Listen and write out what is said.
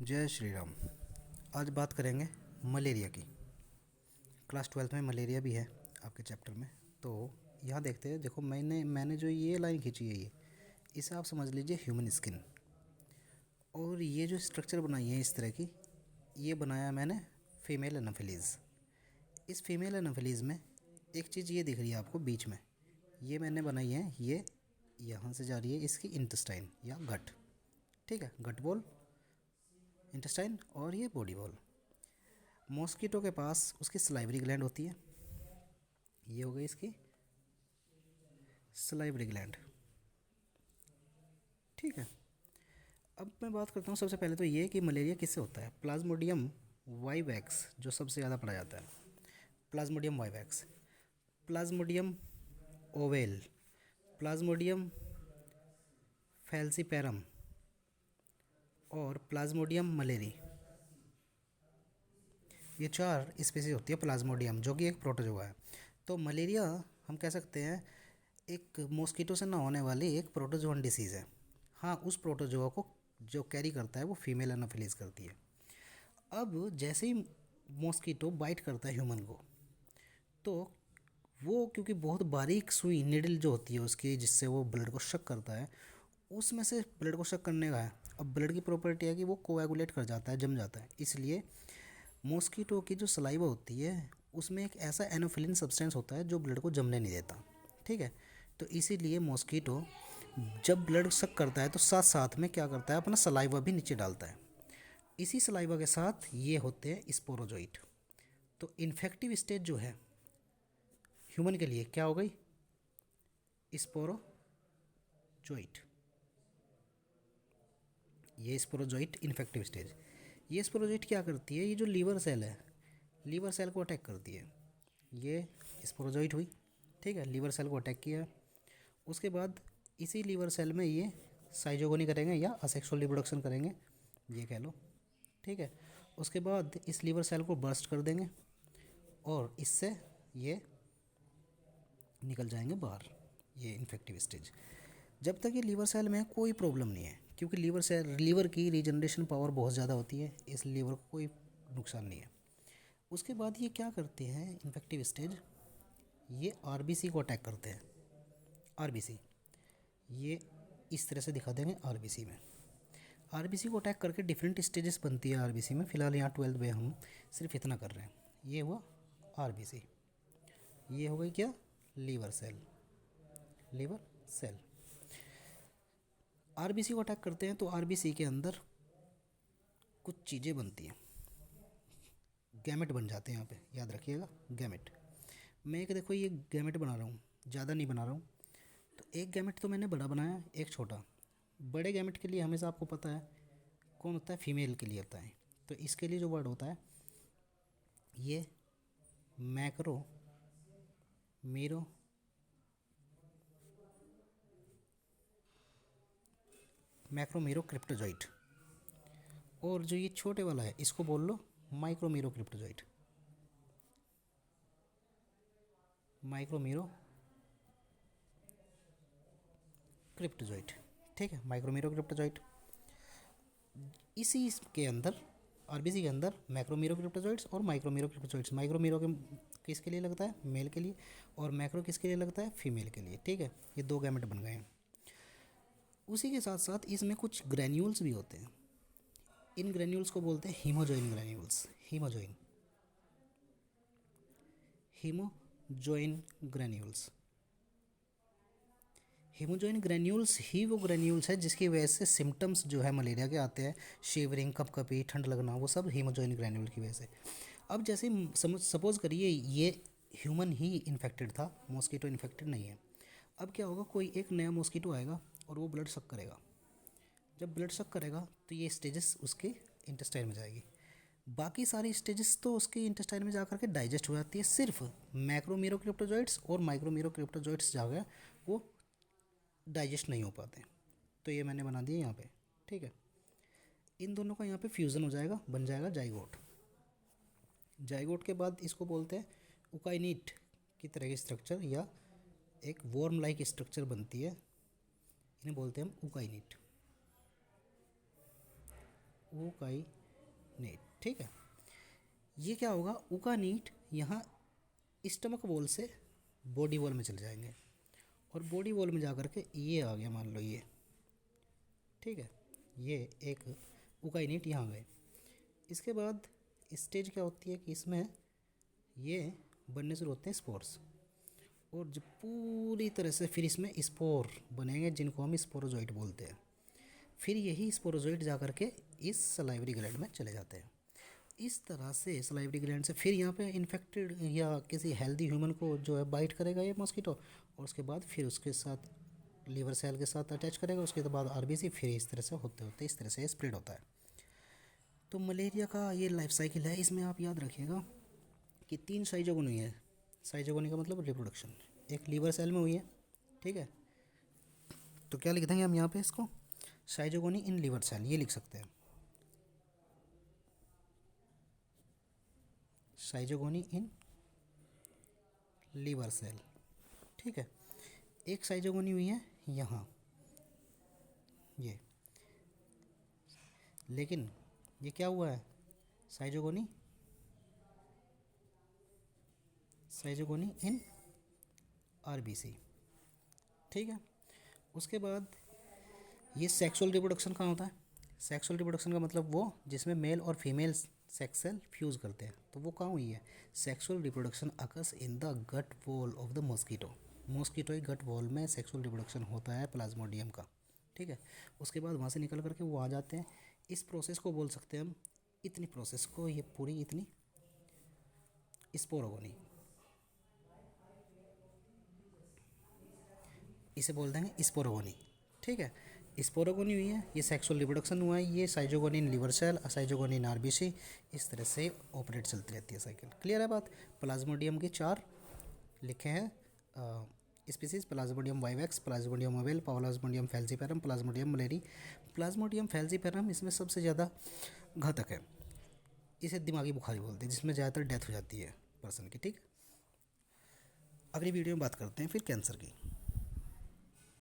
जय श्री राम। आज बात करेंगे मलेरिया की। क्लास 12th में मलेरिया भी है आपके चैप्टर में। तो यहाँ देखते हैं, देखो मैंने जो ये लाइन खींची है, ये इसे आप समझ लीजिए ह्यूमन स्किन। और ये जो स्ट्रक्चर बनाई है इस तरह की, ये बनाया मैंने फीमेल एनाफिलीज़। इस फीमेल एनाफिलीज़ में एक चीज़ ये दिख रही है आपको बीच में, ये मैंने बनाई है, ये यहाँ से जा रही है इसकी इंटेस्टाइन या गट। ठीक है, गट वॉल, इंटेस्टाइन और ये बॉडी वॉल। मॉस्किटो के पास उसकी सलाइवरी ग्लैंड होती है, ये हो गई इसकी सलाइवरी ग्लैंड। ठीक है, अब मैं बात करता हूँ सबसे पहले तो ये कि मलेरिया किससे होता है। प्लाज्मोडियम वाइवैक्स जो सबसे ज़्यादा पढ़ा जाता है, Plasmodium vivax, Plasmodium oval, Plasmodium falciparum और प्लाज्मोडियम मलेरी। ये चार स्पीसीज होती है प्लाज्मोडियम, जो कि एक प्रोटोजोआ है। तो मलेरिया हम कह सकते हैं एक मॉस्किटो से ना होने वाली एक प्रोटोजोअन डिसीज़ है। हाँ, उस प्रोटोजोआ को जो कैरी करता है वो फीमेल एनाफिलीज करती है। अब जैसे ही मॉस्किटो बाइट करता है ह्यूमन को, तो वो क्योंकि बहुत बारीक सुई निडल जो होती है उसकी, जिससे वो ब्लड को शक करता है, उसमें से ब्लड को शक करने का है। अब ब्लड की प्रॉपर्टी है कि वो कोएगुलेट कर जाता है, जम जाता है, इसलिए मॉस्किटो की जो सलाइवा होती है उसमें एक ऐसा एनोफिलिन सब्सटेंस होता है जो ब्लड को जमने नहीं देता। ठीक है, तो इसीलिए मॉस्किटो जब ब्लड सक करता है तो साथ साथ में क्या करता है, अपना सलाइवा भी नीचे डालता है। इसी सलाइवा के साथ ये होते हैं स्पोरोजोइट। तो इन्फेक्टिव स्टेज जो है ह्यूमन के लिए क्या हो गई, स्पोरोजोइट। ये स्पोरोजोइट इन्फेक्टिव स्टेज। ये स्पोरोजोइट क्या करती है, ये जो लीवर सेल है, लीवर सेल को अटैक करती है। ये स्पोरोजोइट हुई। ठीक है, लीवर सेल को अटैक किया। उसके बाद इसी लीवर सेल में ये साइजोगोनी करेंगे या असेक्सुअल रिप्रोडक्शन करेंगे, ये कह लो। ठीक है, उसके बाद इस लीवर सेल को बर्स्ट कर देंगे और इससे ये निकल जाएंगे बाहर, ये इन्फेक्टिव स्टेज। जब तक ये लीवर सेल में है कोई प्रॉब्लम नहीं है, क्योंकि लीवर की रीजनरेशन पावर बहुत ज़्यादा होती है, इस लीवर को कोई नुकसान नहीं है। उसके बाद ये क्या करते हैं इन्फेक्टिव स्टेज, ये आरबीसी को अटैक करते हैं। आरबीसी ये इस तरह से दिखा देंगे। आरबीसी में, आरबीसी को अटैक करके डिफरेंट स्टेजेस बनती है आरबीसी में। फ़िलहाल यहाँ 12th में हम सिर्फ इतना कर रहे हैं। ये हुआ आरबीसी, ये हो गई क्या, liver cell. Liver cell RBC को अटैक करते हैं तो आरबीसी के अंदर कुछ चीज़ें बनती हैं, गैमेट बन जाते हैं। यहाँ पे याद रखिएगा, गैमेट। मैं एक देखो ये गैमेट बना रहा हूँ, ज़्यादा नहीं बना रहा हूँ। तो एक गैमेट तो मैंने बड़ा बनाया, एक छोटा। बड़े गैमेट के लिए हमेशा आपको पता है कौन होता है, फीमेल के लिए होता है। तो इसके लिए जो वर्ड होता है ये मैक्रो मीरो मैक्रोमीरो क्रिप्टोजॉइट। और जो ये छोटे वाला है इसको बोल लो माइक्रोमीरो क्रिप्टोजॉइट। माइक्रोमीरो क्रिप्टोजॉइट। ठीक है, माइक्रोमीरो क्रिप्टोजॉइट। इसी के अंदर आरबीसी के अंदर मैक्रोमीरो क्रिप्टोजॉइट्स और माइक्रोमीरो क्रिप्टोजॉइट्स। माइक्रोमीरो के किसके लिए लगता है, मेल के लिए, और मैक्रो किसके लिए लगता है, फीमेल के लिए। ठीक है, ये दो गैमेट बन गए हैं। उसी के साथ साथ इसमें कुछ ग्रैन्यूल्स भी होते हैं। इन ग्रैन्यूल्स को बोलते हैं haemozoin granules. Haemozoin, haemozoin granules. Haemozoin granules ही वो ग्रैन्यूल्स है जिसकी वजह से सिम्टम्स जो है मलेरिया के आते हैं, शेवरिंग, कपकपी, ठंड लगना, वो सब हीमोजोइन ग्रैन्यूल की वजह से। अब जैसे सपोज करिए ये ह्यूमन ही इन्फेक्टेड था, मॉस्किटो इन्फेक्टेड नहीं है। अब क्या होगा, कोई एक नया मॉस्किटो आएगा और वो ब्लड सक करेगा। जब ब्लड सक करेगा तो ये स्टेजेस उसके इंटेस्टाइन में जाएगी। बाकी सारी स्टेजेस तो उसके इंटेस्टाइन में जाकर के डाइजेस्ट हो जाती है। सिर्फ मैक्रोमीरो क्रिप्टोजॉइट्स और माइक्रोमीरो क्रिप्टोजॉइट्स जाकर वो डाइजेस्ट नहीं हो पाते। तो ये मैंने बना दिया यहाँ पे। ठीक है, इन दोनों का यहाँ पे फ्यूज़न हो जाएगा, बन जाएगा जाइगोट। जाइगोट के बाद इसको बोलते हैं उकाइनीट की तरह की स्ट्रक्चर, या एक वॉर्म लाइक स्ट्रक्चर बनती है, इन्हें बोलते हैं हम उकाइनीट। उकाइनेट, ठीक है। ये क्या होगा, उकानीट यहाँ स्टमक वॉल से बॉडी वॉल में चले जाएंगे और बॉडी वॉल में जा कर के ये आ गया, मान लो ये, ठीक है, ये एक उकाइनेट यहाँ गए। इसके बाद स्टेज क्या होती है कि इसमें ये बनने शुरू होते हैं स्पोर्स, और जब पूरी तरह से फिर इसमें स्पोर बनेंगे जिनको हम स्पोरोजोइट बोलते हैं। फिर यही स्पोरोजोइट जा कर के इस सलाइवरी ग्लैंड में चले जाते हैं। इस तरह से सलाइवरी ग्लैंड से फिर यहाँ पे इन्फेक्टेड या किसी हेल्दी ह्यूमन को जो है बाइट करेगा ये मॉस्किटो, और उसके बाद फिर उसके साथ लीवर सेल के साथ अटैच करेगा, उसके बाद आरबीसी, फिर इस तरह से होते होते इस तरह से स्प्रेड होता है। तो मलेरिया का ये लाइफ साइकिल है। इसमें आप याद रखिएगा कि 3 साइजोगोनी है। साइजोगोनी का मतलब रिप्रोडक्शन, एक लीवर सेल में हुई है, ठीक है। तो क्या लिख देंगे हम यहाँ पे इसको, साइजोगोनी इन लीवर सेल, ये लिख सकते हैं, साइजोगोनी इन लीवर सेल, ठीक है। एक साइजोगोनी हुई है यहाँ ये, लेकिन ये क्या हुआ है, साइजोगोनी इन आरबीसी, ठीक है। उसके बाद ये सेक्सुअल रिप्रोडक्शन कहाँ होता है, सेक्सुअल रिप्रोडक्शन का मतलब वो जिसमें मेल और फीमेल सेक्स सेल फ्यूज़ करते हैं, तो वो कहाँ हुई है, sexual reproduction occurs in the gut wall of the mosquito. Mosquito के गट वॉल में सेक्सुअल रिप्रोडक्शन होता है प्लाज्मोडियम का, ठीक है। उसके बाद वहाँ से निकल करके वो आ जाते हैं। इस प्रोसेस को बोल सकते हैं हम, इतनी प्रोसेस को, ये पूरी इतनी स्पोरोगोनी, इसे बोल देंगे स्पोरोगोनी, ठीक है। स्पोरोगोनी हुई है, ये सेक्सुअल रिप्रोडक्शन हुआ है, ये schizogony in liver cell, schizogony in RBC, इस तरह से ऑपरेट चलती रहती है साइकिल। क्लियर है बात। प्लाज्मोडियम के 4 लिखे हैं species, Plasmodium vivax, Plasmodium oval, Plasmodium falciparum, Plasmodium malariae. Plasmodium falciparum इसमें सबसे ज़्यादा घातक है, इसे दिमागी बुखारी बोलते हैं, जिसमें ज़्यादातर डेथ हो जाती है पर्सन की, ठीक। अगली वीडियो में बात करते हैं फिर कैंसर की।